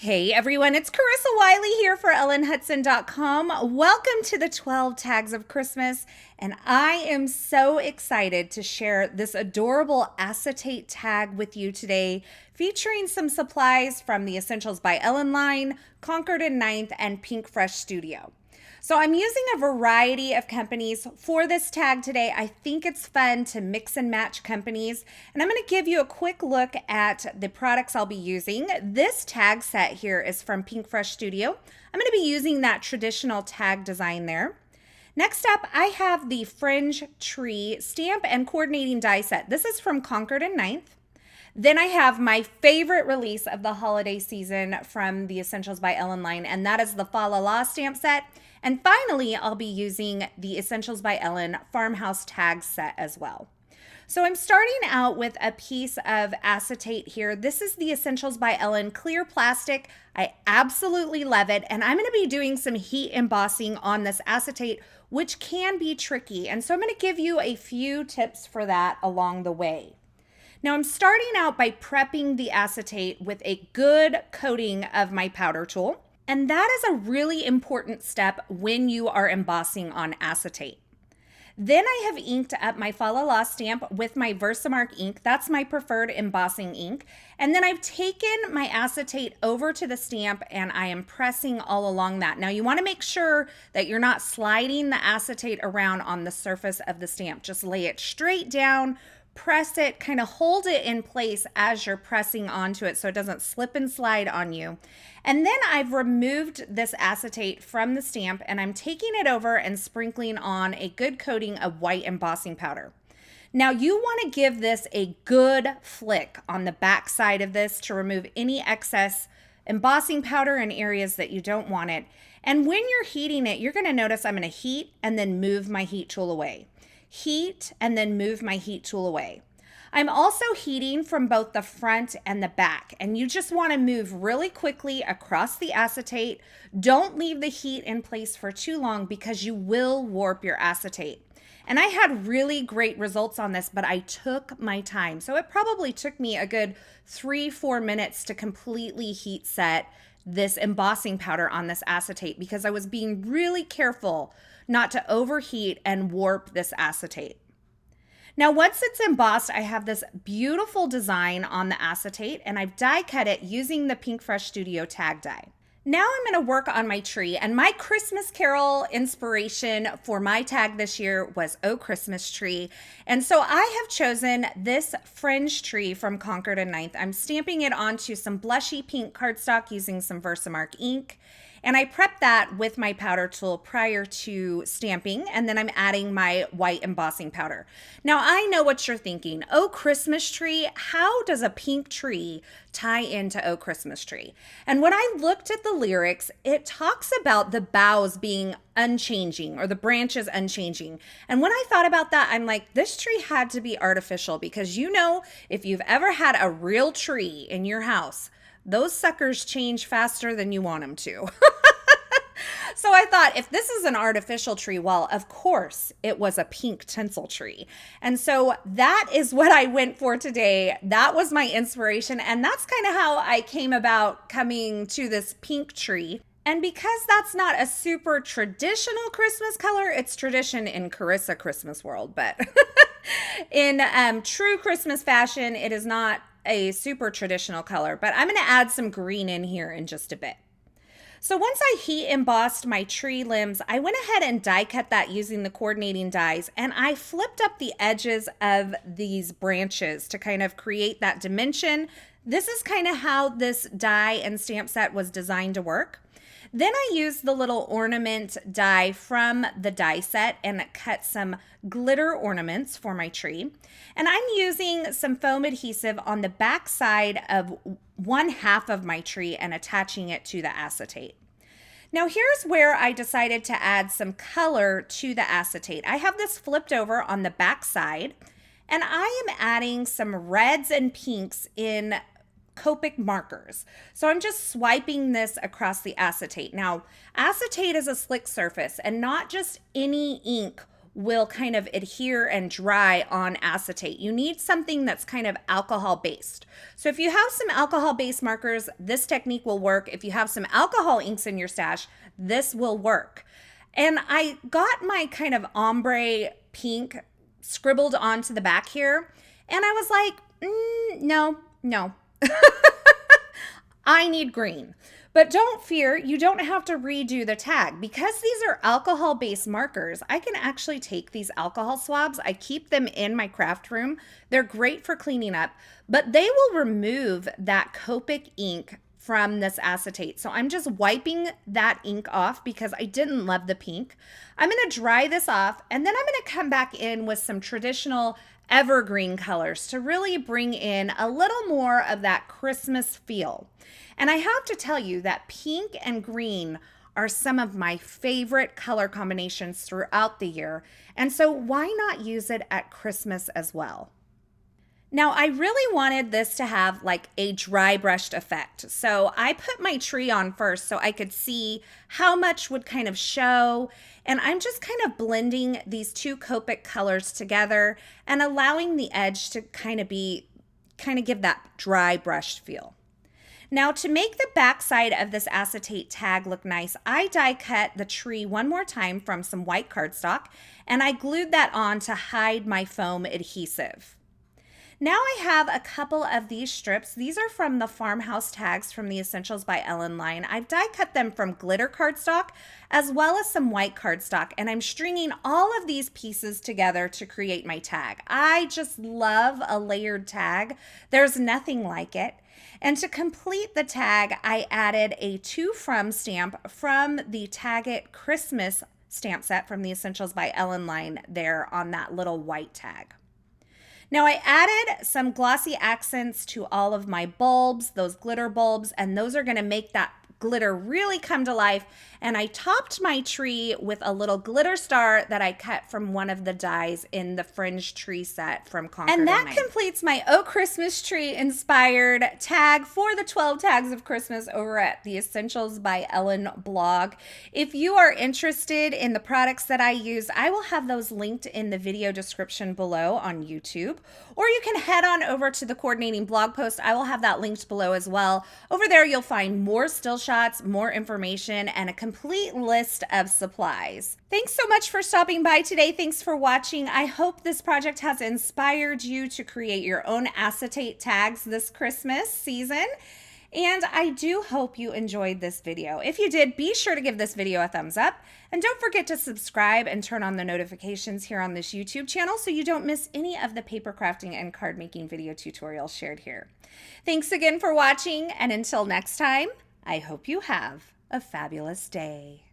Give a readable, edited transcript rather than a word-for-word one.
Hey everyone, it's Carissa Wiley here for ellenhudson.com. Welcome to the 12 Tags of Christmas, and I am so excited to share this adorable acetate tag with you today, featuring some supplies from the Essentials by Ellen line, Concord and Ninth, and Pink Fresh Studio. So I'm using a variety of companies for this tag today. I think it's fun to mix and match companies, and I'm going to give you a quick look at the products I'll be using. This tag set here is from Pink Fresh Studio. I'm going to be using that traditional tag design there. Next up, I have the Fringe Tree Stamp and Coordinating Die Set. This is from Concord and Ninth. Then I have my favorite release of the holiday season from the Essentials by Ellen line, and that is the Fa La La stamp set. And finally, I'll be using the Essentials by Ellen Farmhouse tag set as well. So I'm starting out with a piece of acetate here. This is the Essentials by Ellen clear plastic. I absolutely love it. And I'm going to be doing some heat embossing on this acetate, which can be tricky. And so I'm going to give you a few tips for that along the way. Now I'm starting out by prepping the acetate with a good coating of my powder tool. And that is a really important step when you are embossing on acetate. Then I have inked up my Fa La La stamp with my Versamark ink. That's my preferred embossing ink. And then I've taken my acetate over to the stamp and I am pressing all along that. Now you want to make sure that you're not sliding the acetate around on the surface of the stamp. Just lay it straight down, press it, kind of hold it in place as you're pressing onto it so it doesn't slip and slide on you. And then I've removed this acetate from the stamp and I'm taking it over and sprinkling on a good coating of white embossing powder. Now you want to give this a good flick on the back side of this to remove any excess embossing powder in areas that you don't want it. And when you're heating it, you're going to notice I'm going to heat and then move my heat tool away. Heat and then move my heat tool away. I'm also heating from both the front and the back, and you just want to move really quickly across the acetate. Don't leave the heat in place for too long because you will warp your acetate. And I had really great results on this, but I took my time. So it probably took me a good 3-4 minutes to completely heat set this embossing powder on this acetate because I was being really careful not to overheat and warp this acetate. Now, once it's embossed, I have this beautiful design on the acetate and I've die cut it using the Pink Fresh Studio tag die. Now I'm going to work on my tree, and my Christmas Carol inspiration for my tag this year was Oh Christmas Tree. And so I have chosen this Fringe tree from Concord and Ninth. I'm stamping it onto some blushy pink cardstock using some Versamark ink. And I prepped that with my powder tool prior to stamping, and then I'm adding my white embossing powder. Now I know what you're thinking. Oh Christmas Tree, how does a pink tree tie into Oh Christmas Tree? And when I looked at the lyrics, it talks about the boughs being unchanging or the branches unchanging. And when I thought about that, I'm like, this tree had to be artificial because if you've ever had a real tree in your house, those suckers change faster than you want them to. So I thought, if this is an artificial tree, well, of course it was a pink tinsel tree. And so that is what I went for today. That was my inspiration. And that's kind of how I came about coming to this pink tree. And because that's not a super traditional Christmas color, it's tradition in Carissa Christmas world. But in true Christmas fashion, it is not a super traditional color. But I'm going to add some green in here in just a bit. So once I heat embossed my tree limbs, I went ahead and die cut that using the coordinating dies, and I flipped up the edges of these branches to kind of create that dimension. This is kind of how this die and stamp set was designed to work. Then I used the little ornament die from the die set and cut some glitter ornaments for my tree. And I'm using some foam adhesive on the back side of one half of my tree and attaching it to the acetate. Now here's where I decided to add some color to the acetate. I have this flipped over on the back side, and I am adding some reds and pinks in Copic markers. So I'm just swiping this across the acetate. Now, acetate is a slick surface, and not just any ink will kind of adhere and dry on acetate. You need something that's kind of alcohol based. So if you have some alcohol based markers, this technique will work. If you have some alcohol inks in your stash, this will work. And I got my kind of ombre pink scribbled onto the back here, and I was like, no. I need green. But don't fear, you don't have to redo the tag. Because these are alcohol-based markers, I can actually take these alcohol swabs. I keep them in my craft room. They're great for cleaning up, but they will remove that Copic ink from this acetate. So I'm just wiping that ink off because I didn't love the pink. I'm going to dry this off, and then I'm going to come back in with some traditional evergreen colors to really bring in a little more of that Christmas feel. And I have to tell you that pink and green are some of my favorite color combinations throughout the year. And so why not use it at Christmas as well? Now, I really wanted this to have like a dry brushed effect. So I put my tree on first so I could see how much would kind of show. And I'm just kind of blending these two Copic colors together and allowing the edge to kind of give that dry brushed feel. Now, to make the back side of this acetate tag look nice, I die cut the tree one more time from some white cardstock, and I glued that on to hide my foam adhesive. Now I have a couple of these strips. These are from the Farmhouse tags from the Essentials by Ellen line. I've die cut them from glitter cardstock as well as some white cardstock, and I'm stringing all of these pieces together to create my tag. I just love a layered tag. There's nothing like it. And to complete the tag, I added a To From stamp from the Tag It Christmas stamp set from the Essentials by Ellen line there on that little white tag. Now I added some glossy accents to all of my bulbs, those glitter bulbs, and those are going to make that glitter really come to life. And I topped my tree with a little glitter star that I cut from one of the dies in the Fringe tree set from Concord. And that completes my Oh Christmas Tree inspired tag for the 12 tags of Christmas over at the Essentials by Ellen blog. If you are interested in the products that I use, I will have those linked in the video description below on YouTube, or you can head on over to the coordinating blog post. I will have that linked below as well. Over there, you'll find more still shots, more information, and a complete list of supplies. Thanks so much for stopping by today. Thanks for watching. I hope this project has inspired you to create your own acetate tags this Christmas season. And I do hope you enjoyed this video. If you did, be sure to give this video a thumbs up. And don't forget to subscribe and turn on the notifications here on this YouTube channel so you don't miss any of the paper crafting and card making video tutorials shared here. Thanks again for watching, and until next time, I hope you have a fabulous day.